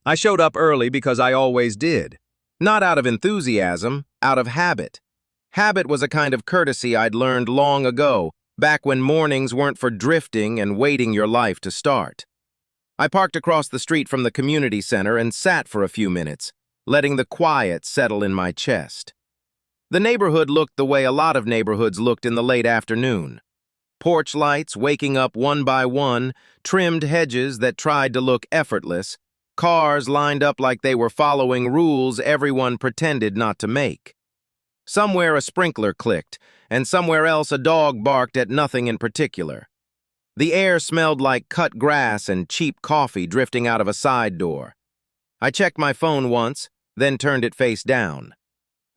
I showed up early because I always did. Not out of enthusiasm, out of habit. Habit was a kind of courtesy I'd learned long ago, back when mornings weren't for drifting and waiting your life to start. I parked across the street from the community center and sat for a few minutes, letting the quiet settle in my chest. The neighborhood looked the way a lot of neighborhoods looked in the late afternoon. Porch lights waking up one by one, trimmed hedges that tried to look effortless, cars lined up like they were following rules everyone pretended not to make. Somewhere a sprinkler clicked, and somewhere else a dog barked at nothing in particular. The air smelled like cut grass and cheap coffee drifting out of a side door. I checked my phone once, then turned it face down.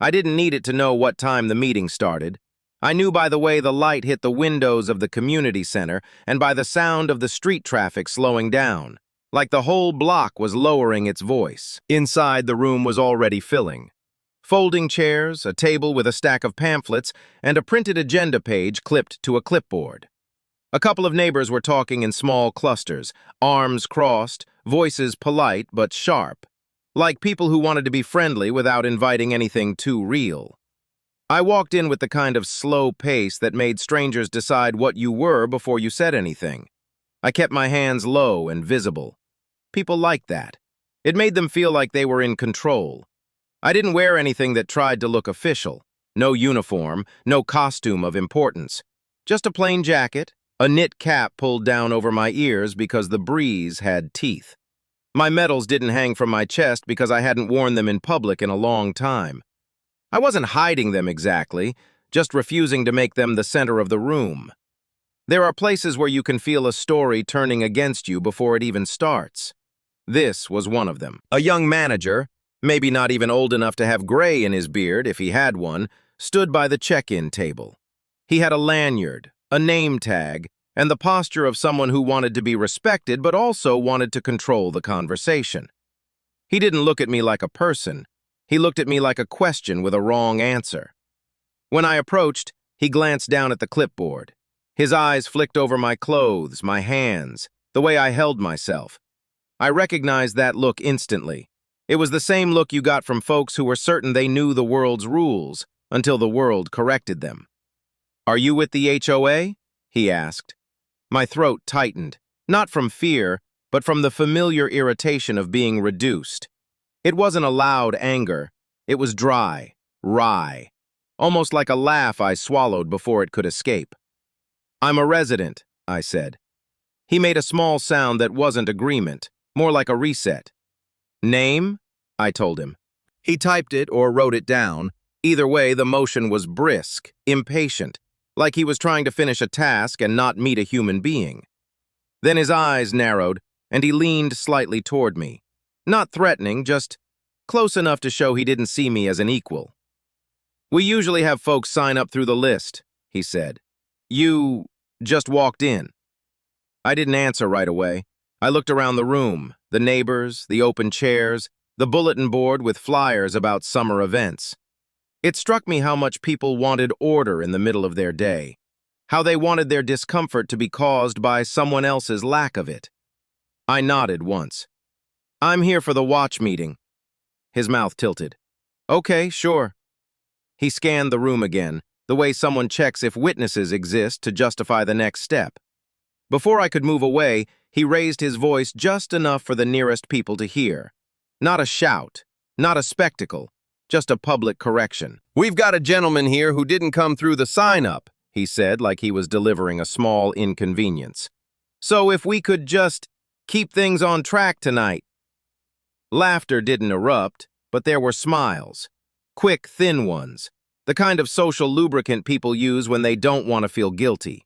I didn't need it to know what time the meeting started. I knew by the way the light hit the windows of the community center and by the sound of the street traffic slowing down, like the whole block was lowering its voice. Inside, the room was already filling. Folding chairs, a table with a stack of pamphlets, and a printed agenda page clipped to a clipboard. A couple of neighbors were talking in small clusters, arms crossed, voices polite but sharp, like people who wanted to be friendly without inviting anything too real. I walked in with the kind of slow pace that made strangers decide what you were before you said anything. I kept my hands low and visible. People liked that. It made them feel like they were in control. I didn't wear anything that tried to look official. No uniform, no costume of importance. Just a plain jacket, a knit cap pulled down over my ears because the breeze had teeth. My medals didn't hang from my chest because I hadn't worn them in public in a long time. I wasn't hiding them exactly, just refusing to make them the center of the room. There are places where you can feel a story turning against you before it even starts. This was one of them. A young manager, maybe not even old enough to have gray in his beard if he had one, stood by the check-in table. He had a lanyard, a name tag, and the posture of someone who wanted to be respected but also wanted to control the conversation. He didn't look at me like a person. He looked at me like a question with a wrong answer. When I approached, he glanced down at the clipboard. His eyes flicked over my clothes, my hands, the way I held myself. I recognized that look instantly. It was the same look you got from folks who were certain they knew the world's rules until the world corrected them. "Are you with the HOA?" he asked. My throat tightened, not from fear, but from the familiar irritation of being reduced. It wasn't a loud anger. It was dry, wry, almost like a laugh I swallowed before it could escape. "I'm a resident," I said. He made a small sound that wasn't agreement, more like a reset. "Name?" I told him. He typed it or wrote it down. Either way, the motion was brisk, impatient, like he was trying to finish a task and not meet a human being. Then his eyes narrowed, and he leaned slightly toward me. Not threatening, just close enough to show he didn't see me as an equal. "We usually have folks sign up through the list," he said. "You just walked in." I didn't answer right away. I looked around the room, the neighbors, the open chairs, the bulletin board with flyers about summer events. It struck me how much people wanted order in the middle of their day, how they wanted their discomfort to be caused by someone else's lack of it. I nodded once. "I'm here for the watch meeting." His mouth tilted. "Okay, sure." He scanned the room again, the way someone checks if witnesses exist to justify the next step. Before I could move away, he raised his voice just enough for the nearest people to hear. Not a shout, not a spectacle, just a public correction. "We've got a gentleman here who didn't come through the sign-up," he said like he was delivering a small inconvenience. "So if we could just keep things on track tonight." Laughter didn't erupt, but there were smiles. Quick, thin ones. The kind of social lubricant people use when they don't want to feel guilty.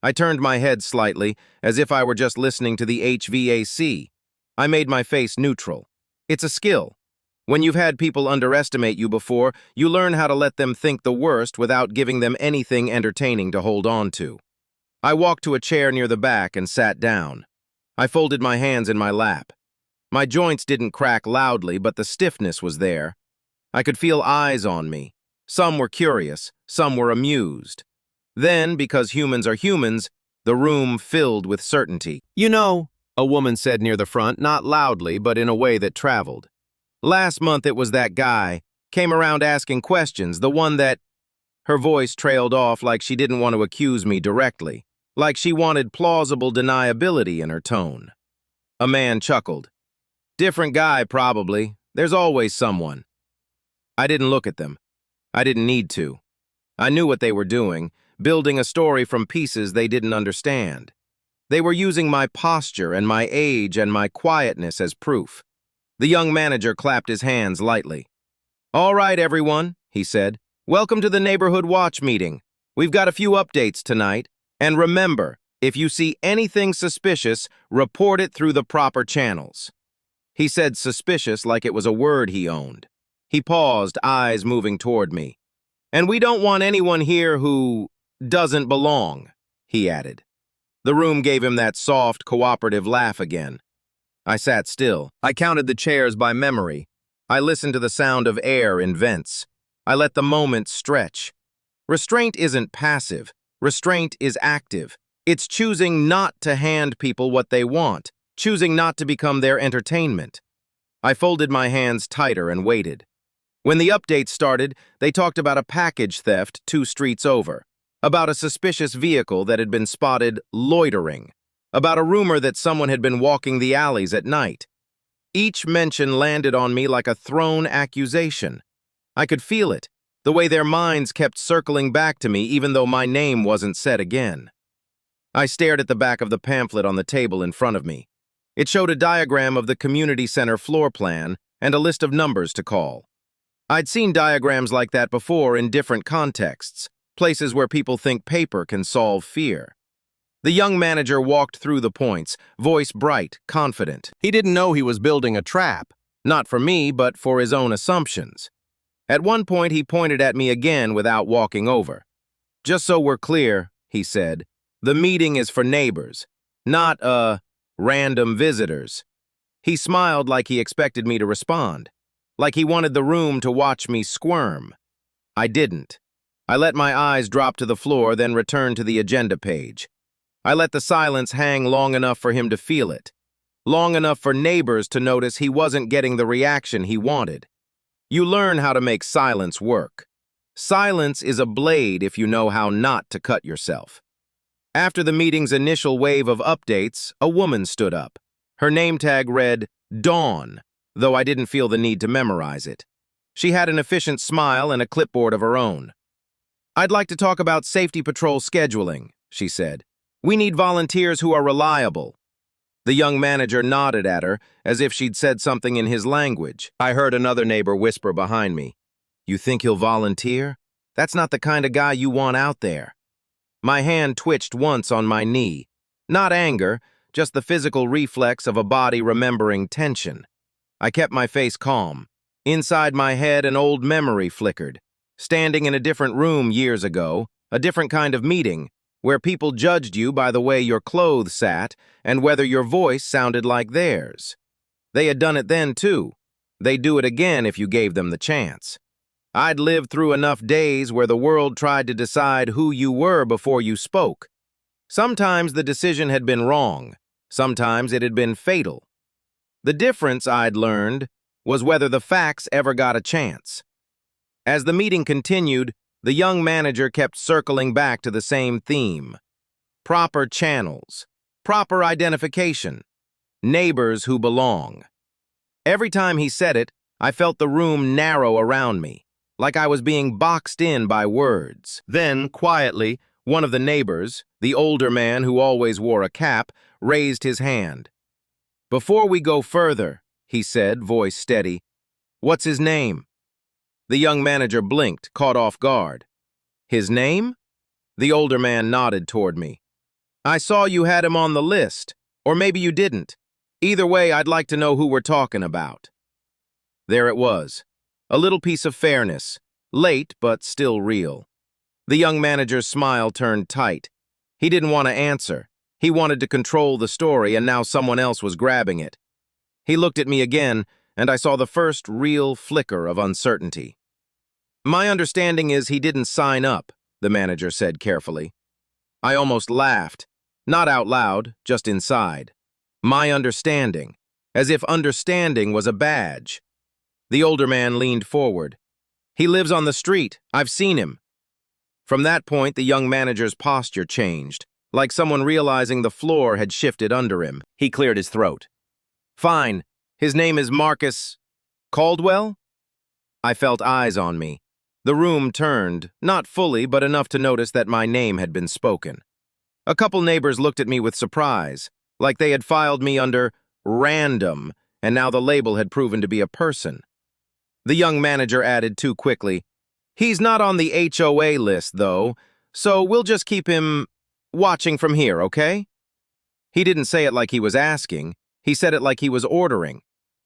I turned my head slightly, as if I were just listening to the HVAC. I made my face neutral. It's a skill. When you've had people underestimate you before, you learn how to let them think the worst without giving them anything entertaining to hold on to. I walked to a chair near the back and sat down. I folded my hands in my lap. My joints didn't crack loudly, but the stiffness was there. I could feel eyes on me. Some were curious, some were amused. Then, because humans are humans, the room filled with certainty. "You know," a woman said near the front, not loudly, but in a way that traveled. Last month it was that guy, came around asking questions, the one that... Her voice trailed off like she didn't want to accuse me directly, like she wanted plausible deniability in her tone. A man chuckled. Different guy, probably. There's always someone. I didn't look at them. I didn't need to. I knew what they were doing, building a story from pieces they didn't understand. They were using my posture and my age and my quietness as proof. The young manager clapped his hands lightly. "All right, everyone," he said. "Welcome to the Neighborhood Watch meeting. We've got a few updates tonight. And remember, if you see anything suspicious, report it through the proper channels." He said suspicious like it was a word he owned. He paused, eyes moving toward me. "And we don't want anyone here who doesn't belong," he added. The room gave him that soft, cooperative laugh again. I sat still. I counted the chairs by memory. I listened to the sound of air in vents. I let the moment stretch. Restraint isn't passive. Restraint is active. It's choosing not to hand people what they want, choosing not to become their entertainment. I folded my hands tighter and waited. When the updates started, they talked about a package theft 2 streets over, about a suspicious vehicle that had been spotted loitering, about a rumor that someone had been walking the alleys at night. Each mention landed on me like a thrown accusation. I could feel it, the way their minds kept circling back to me even though my name wasn't said again. I stared at the back of the pamphlet on the table in front of me. It showed a diagram of the community center floor plan and a list of numbers to call. I'd seen diagrams like that before in different contexts, places where people think paper can solve fear. The young manager walked through the points, voice bright, confident. He didn't know he was building a trap, not for me, but for his own assumptions. At one point, he pointed at me again without walking over. "Just so we're clear," he said, "the meeting is for neighbors, not, random visitors." He smiled like he expected me to respond, like he wanted the room to watch me squirm. I didn't. I let my eyes drop to the floor, then returned to the agenda page. I let the silence hang long enough for him to feel it, long enough for neighbors to notice he wasn't getting the reaction he wanted. You learn how to make silence work. Silence is a blade if you know how not to cut yourself. After the meeting's initial wave of updates, a woman stood up. Her name tag read Dawn, though I didn't feel the need to memorize it. She had an efficient smile and a clipboard of her own. "I'd like to talk about safety patrol scheduling," she said. "We need volunteers who are reliable." The young manager nodded at her, as if she'd said something in his language. I heard another neighbor whisper behind me, "You think he'll volunteer? That's not the kind of guy you want out there." My hand twitched once on my knee. Not anger, just the physical reflex of a body remembering tension. I kept my face calm. Inside my head, an old memory flickered. Standing in a different room years ago, a different kind of meeting, where people judged you by the way your clothes sat and whether your voice sounded like theirs. They had done it then, too. They'd do it again if you gave them the chance. I'd lived through enough days where the world tried to decide who you were before you spoke. Sometimes the decision had been wrong. Sometimes it had been fatal. The difference, I'd learned, was whether the facts ever got a chance. As the meeting continued, the young manager kept circling back to the same theme. Proper channels, proper identification, neighbors who belong. Every time he said it, I felt the room narrow around me, like I was being boxed in by words. Then, quietly, one of the neighbors, the older man who always wore a cap, raised his hand. "Before we go further," he said, voice steady, "what's his name?" The young manager blinked, caught off guard. "His name?" The older man nodded toward me. "I saw you had him on the list, or maybe you didn't. Either way, I'd like to know who we're talking about." There it was, a little piece of fairness, late but still real. The young manager's smile turned tight. He didn't want to answer. He wanted to control the story, and now someone else was grabbing it. He looked at me again, and I saw the first real flicker of uncertainty. "My understanding is he didn't sign up," the manager said carefully. I almost laughed, not out loud, just inside. My understanding, as if understanding was a badge. The older man leaned forward. He lives on the street. I've seen him. From that point, the young manager's posture changed, like someone realizing the floor had shifted under him. He cleared his throat. Fine. His name is Marcus Caldwell? I felt eyes on me. The room turned, not fully, but enough to notice that my name had been spoken. A couple neighbors looked at me with surprise, like they had filed me under random, and now the label had proven to be a person. The young manager added too quickly, He's not on the HOA list, though, so we'll just keep him watching from here, okay? He didn't say it like he was asking. He said it like he was ordering.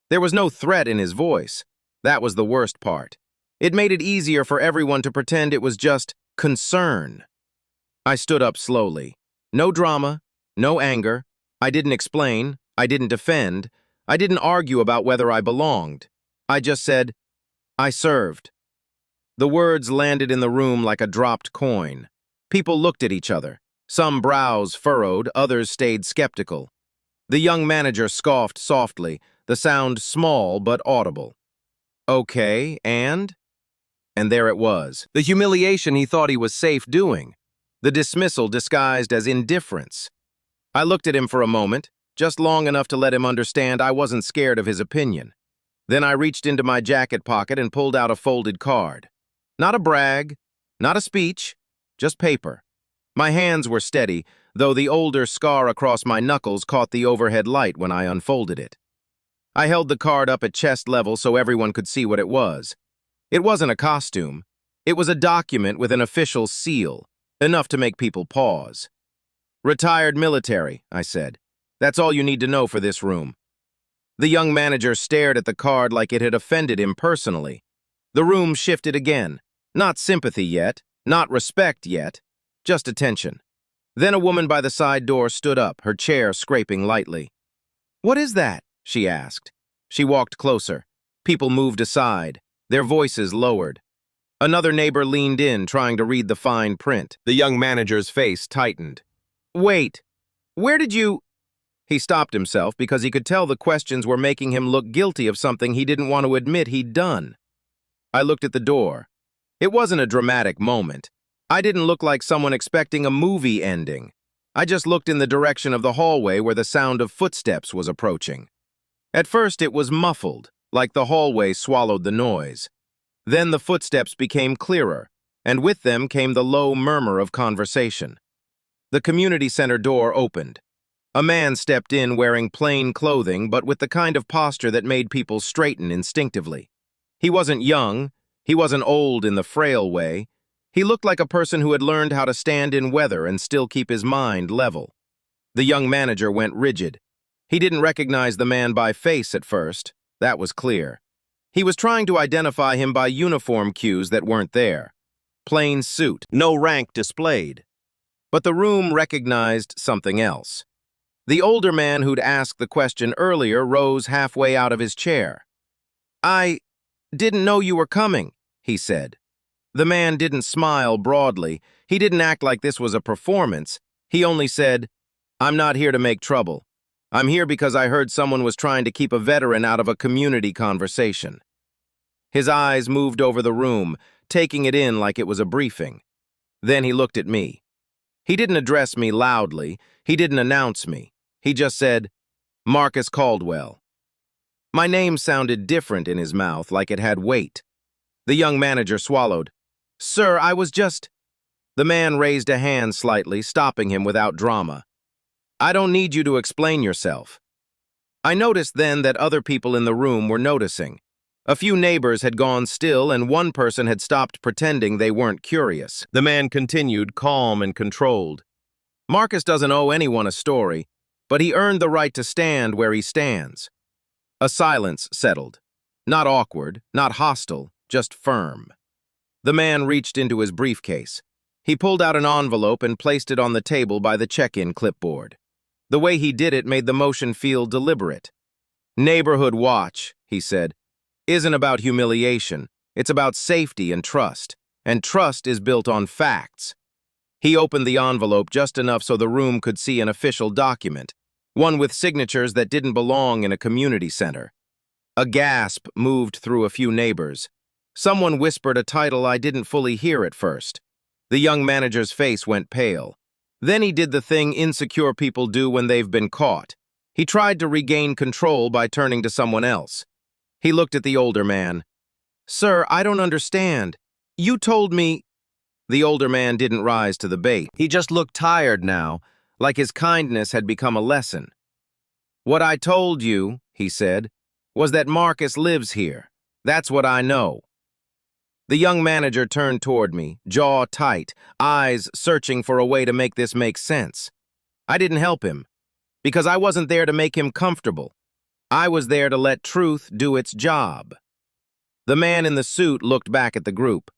There was no threat in his voice. That was the worst part. It made it easier for everyone to pretend it was just concern. I stood up slowly. No drama, no anger. I didn't explain. I didn't defend. I didn't argue about whether I belonged. I just said, I served. The words landed in the room like a dropped coin. People looked at each other. Some brows furrowed, others stayed skeptical. The young manager scoffed softly, the sound small but audible. Okay, and? And there it was. The humiliation he thought he was safe doing. The dismissal disguised as indifference. I looked at him for a moment, just long enough to let him understand I wasn't scared of his opinion. Then I reached into my jacket pocket and pulled out a folded card. Not a brag, not a speech, just paper. My hands were steady, though the older scar across my knuckles caught the overhead light when I unfolded it. I held the card up at chest level so everyone could see what it was. It wasn't a costume. It was a document with an official seal, enough to make people pause. Retired military, I said. That's all you need to know for this room. The young manager stared at the card like it had offended him personally. The room shifted again. Not sympathy yet, not respect yet, just attention. Then a woman by the side door stood up, her chair scraping lightly. What is that? She asked. She walked closer. People moved aside, their voices lowered. Another neighbor leaned in, trying to read the fine print. The young manager's face tightened. Wait, where did you... He stopped himself because he could tell the questions were making him look guilty of something he didn't want to admit he'd done. I looked at the door. It wasn't a dramatic moment. I didn't look like someone expecting a movie ending. I just looked in the direction of the hallway where the sound of footsteps was approaching. At first it was muffled, like the hallway swallowed the noise. Then the footsteps became clearer, and with them came the low murmur of conversation. The community center door opened. A man stepped in wearing plain clothing, but with the kind of posture that made people straighten instinctively. He wasn't young. He wasn't old in the frail way. He looked like a person who had learned how to stand in weather and still keep his mind level. The young manager went rigid. He didn't recognize the man by face at first. That was clear. He was trying to identify him by uniform cues that weren't there. Plain suit, no rank displayed. But the room recognized something else. The older man who'd asked the question earlier rose halfway out of his chair. I didn't know you were coming, he said. The man didn't smile broadly. He didn't act like this was a performance. He only said, I'm not here to make trouble. I'm here because I heard someone was trying to keep a veteran out of a community conversation. His eyes moved over the room, taking it in like it was a briefing. Then he looked at me. He didn't address me loudly. He didn't announce me. He just said, Marcus Caldwell. My name sounded different in his mouth, like it had weight. The young manager swallowed. Sir, I was just... The man raised a hand slightly, stopping him without drama. I don't need you to explain yourself. I noticed then that other people in the room were noticing. A few neighbors had gone still, and one person had stopped pretending they weren't curious. The man continued, calm and controlled. Marcus doesn't owe anyone a story, but he earned the right to stand where he stands. A silence settled. Not awkward, not hostile, just firm. The man reached into his briefcase. He pulled out an envelope and placed it on the table by the check-in clipboard. The way he did it made the motion feel deliberate. Neighborhood watch, he said, isn't about humiliation. It's about safety and trust is built on facts. He opened the envelope just enough so the room could see an official document. one with signatures that didn't belong in a community center. A gasp moved through a few neighbors. Someone whispered a title I didn't fully hear at first. The young manager's face went pale. Then he did the thing insecure people do when they've been caught. He tried to regain control by turning to someone else. He looked at the older man. "Sir, I don't understand. You told me—" The older man didn't rise to the bait. He just looked tired now, like his kindness had become a lesson. "What I told you," he said, "was that Marcus lives here. That's what I know." The young manager turned toward me, jaw tight, eyes searching for a way to make this make sense. I didn't help him, because I wasn't there to make him comfortable. I was there to let truth do its job. The man in the suit looked back at the group.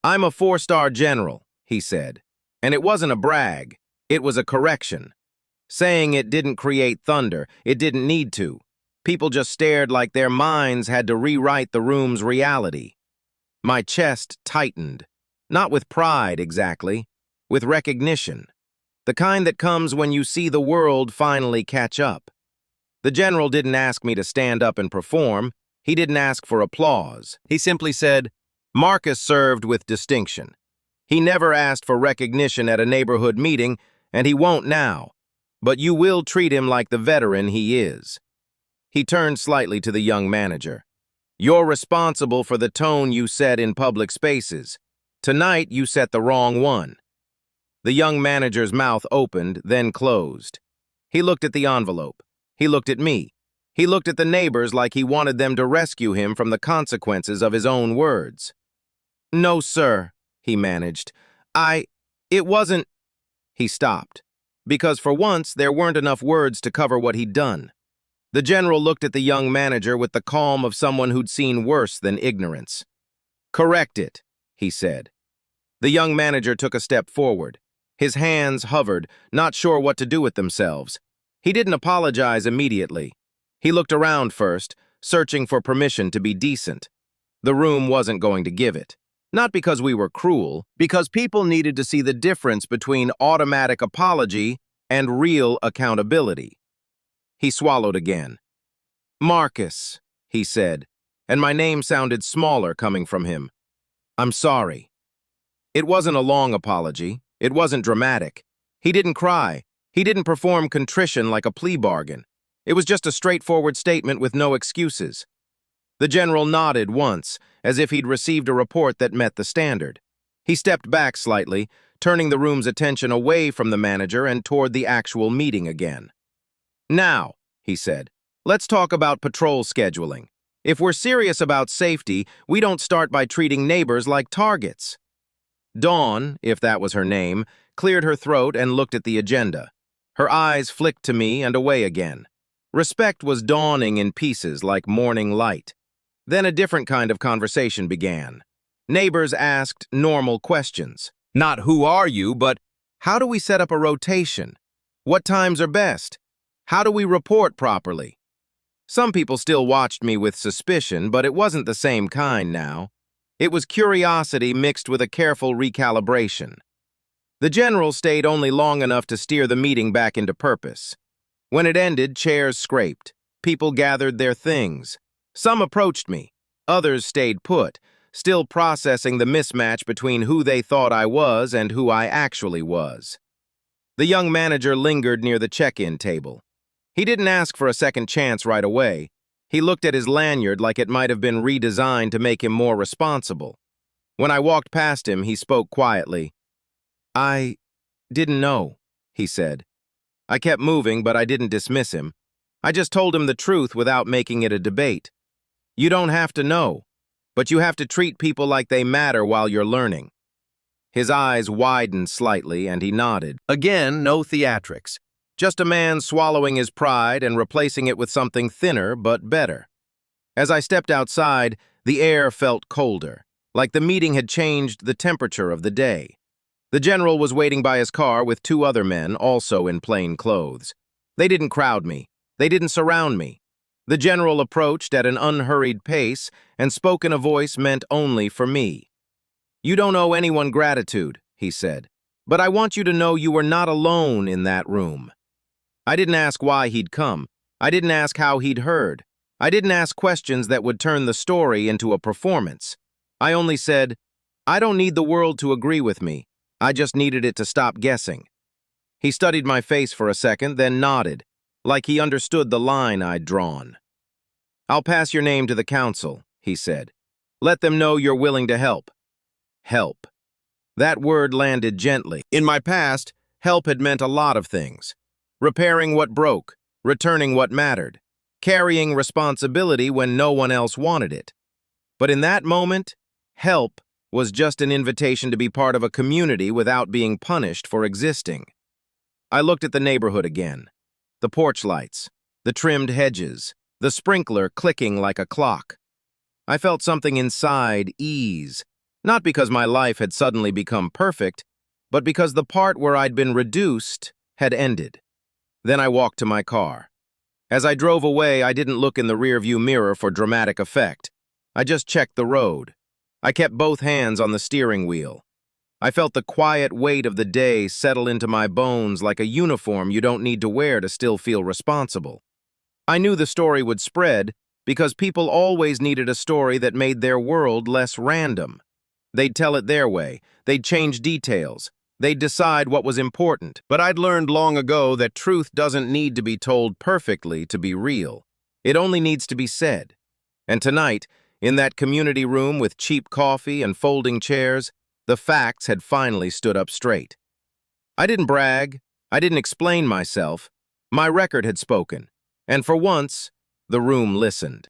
"I'm a 4-star general," he said, and it wasn't a brag, it was a correction. Saying it didn't create thunder, it didn't need to. People just stared like their minds had to rewrite the room's reality. My chest tightened, not with pride exactly, with recognition. The kind that comes when you see the world finally catch up. The general didn't ask me to stand up and perform. He didn't ask for applause. He simply said, "Marcus served with distinction." He never asked for recognition at a neighborhood meeting, and he won't now. But you will treat him like the veteran he is. He turned slightly to the young manager. "You're responsible for the tone you set in public spaces. Tonight, you set the wrong one." The young manager's mouth opened, then closed. He looked at the envelope. He looked at me. He looked at the neighbors like he wanted them to rescue him from the consequences of his own words. "No, sir," he managed. It wasn't—" He stopped, because for once there weren't enough words to cover what he'd done. The general looked at the young manager with the calm of someone who'd seen worse than ignorance. "Correct it," he said. The young manager took a step forward. His hands hovered, not sure what to do with themselves. He didn't apologize immediately. He looked around first, searching for permission to be decent. The room wasn't going to give it. Not because we were cruel, because people needed to see the difference between automatic apology and real accountability. He swallowed again. "Marcus," he said, and my name sounded smaller coming from him. "I'm sorry." It wasn't a long apology. It wasn't dramatic. He didn't cry. He didn't perform contrition like a plea bargain. It was just a straightforward statement with no excuses. The general nodded once, as if he'd received a report that met the standard. He stepped back slightly, turning the room's attention away from the manager and toward the actual meeting again. "Now," he said, "let's talk about patrol scheduling. If we're serious about safety, we don't start by treating neighbors like targets." Dawn, if that was her name, cleared her throat and looked at the agenda. Her eyes flicked to me and away again. Respect was dawning in pieces like morning light. Then a different kind of conversation began. Neighbors asked normal questions. Not "who are you," but "how do we set up a rotation? What times are best? How do we report properly?" Some people still watched me with suspicion, but it wasn't the same kind now. It was curiosity mixed with a careful recalibration. The general stayed only long enough to steer the meeting back into purpose. When it ended, chairs scraped. People gathered their things. Some approached me. Others stayed put, still processing the mismatch between who they thought I was and who I actually was. The young manager lingered near the check-in table. He didn't ask for a second chance right away. He looked at his lanyard like it might have been redesigned to make him more responsible. When I walked past him, he spoke quietly. "I didn't know," he said. I kept moving, but I didn't dismiss him. I just told him the truth without making it a debate. You don't have to know, but you have to treat people like they matter while you're learning. His eyes widened slightly, and he nodded. Again, no theatrics. Just a man swallowing his pride and replacing it with something thinner but better. As I stepped outside, the air felt colder, like the meeting had changed the temperature of the day. The general was waiting by his car with 2 other men, also in plain clothes. They didn't crowd me. They didn't surround me. The general approached at an unhurried pace and spoke in a voice meant only for me. "You don't owe anyone gratitude," he said, "but I want you to know you were not alone in that room." I didn't ask why he'd come. I didn't ask how he'd heard. I didn't ask questions that would turn the story into a performance. I only said, I don't need the world to agree with me. I just needed it to stop guessing. He studied my face for a second, then nodded, like he understood the line I'd drawn. I'll pass your name to the council, he said. Let them know you're willing to help. Help. That word landed gently. In my past, help had meant a lot of things. Repairing what broke, returning what mattered, carrying responsibility when no one else wanted it. But in that moment, help was just an invitation to be part of a community without being punished for existing. I looked at the neighborhood again. The porch lights, the trimmed hedges, the sprinkler clicking like a clock. I felt something inside ease, not because my life had suddenly become perfect, but because the part where I'd been reduced had ended. Then I walked to my car. As I drove away, I didn't look in the rearview mirror for dramatic effect. I just checked the road. I kept both hands on the steering wheel. I felt the quiet weight of the day settle into my bones like a uniform you don't need to wear to still feel responsible. I knew the story would spread because people always needed a story that made their world less random. They'd tell it their way. They'd change details. They'd decide what was important. But I'd learned long ago that truth doesn't need to be told perfectly to be real. It only needs to be said. And tonight, in that community room with cheap coffee and folding chairs, the facts had finally stood up straight. I didn't brag. I didn't explain myself. My record had spoken. And for once, the room listened.